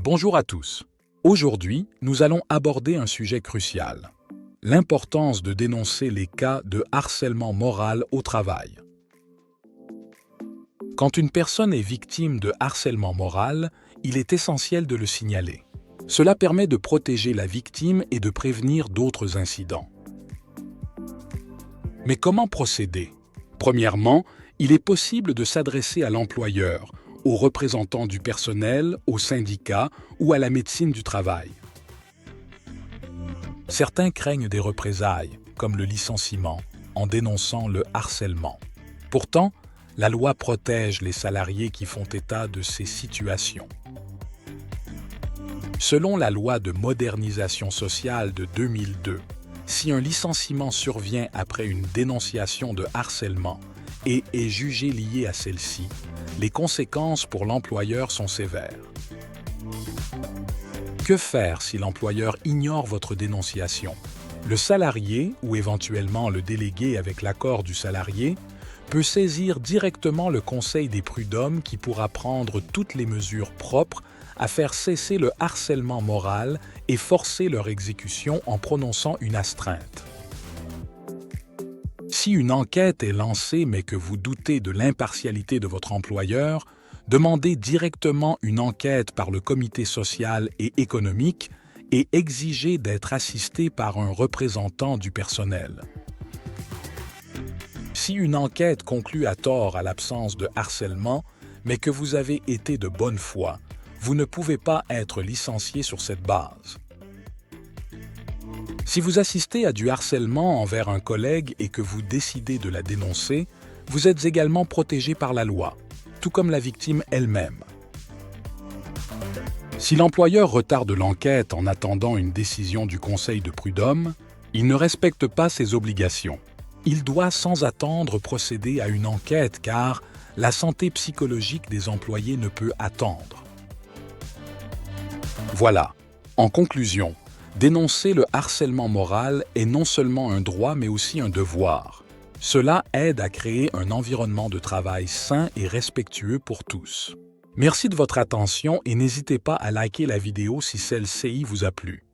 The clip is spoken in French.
Bonjour à tous. Aujourd'hui, nous allons aborder un sujet crucial. L'importance de dénoncer les cas de harcèlement moral au travail. Quand une personne est victime de harcèlement moral, il est essentiel de le signaler. Cela permet de protéger la victime et de prévenir d'autres incidents. Mais comment procéder? Premièrement, il est possible de s'adresser à l'employeur, aux représentants du personnel, aux syndicats ou à la médecine du travail. Certains craignent des représailles, comme le licenciement, en dénonçant le harcèlement. Pourtant, la loi protège les salariés qui font état de ces situations. Selon la loi de modernisation sociale de 2002, si un licenciement survient après une dénonciation de harcèlement et est jugé lié à celle-ci, les conséquences pour l'employeur sont sévères. Que faire si l'employeur ignore votre dénonciation? Le salarié, ou éventuellement le délégué avec l'accord du salarié, peut saisir directement le Conseil des prud'hommes qui pourra prendre toutes les mesures propres à faire cesser le harcèlement moral et forcer leur exécution en prononçant une astreinte. Si une enquête est lancée mais que vous doutez de l'impartialité de votre employeur, demandez directement une enquête par le comité social et économique et exigez d'être assisté par un représentant du personnel. Si une enquête conclut à tort à l'absence de harcèlement, mais que vous avez été de bonne foi, vous ne pouvez pas être licencié sur cette base. Si vous assistez à du harcèlement envers un collègue et que vous décidez de la dénoncer, vous êtes également protégé par la loi, tout comme la victime elle-même. Si l'employeur retarde l'enquête en attendant une décision du Conseil de prud'hommes, il ne respecte pas ses obligations. Il doit sans attendre procéder à une enquête car la santé psychologique des employés ne peut attendre. Voilà, en conclusion, dénoncer le harcèlement moral est non seulement un droit mais aussi un devoir. Cela aide à créer un environnement de travail sain et respectueux pour tous. Merci de votre attention et n'hésitez pas à liker la vidéo si celle-ci vous a plu.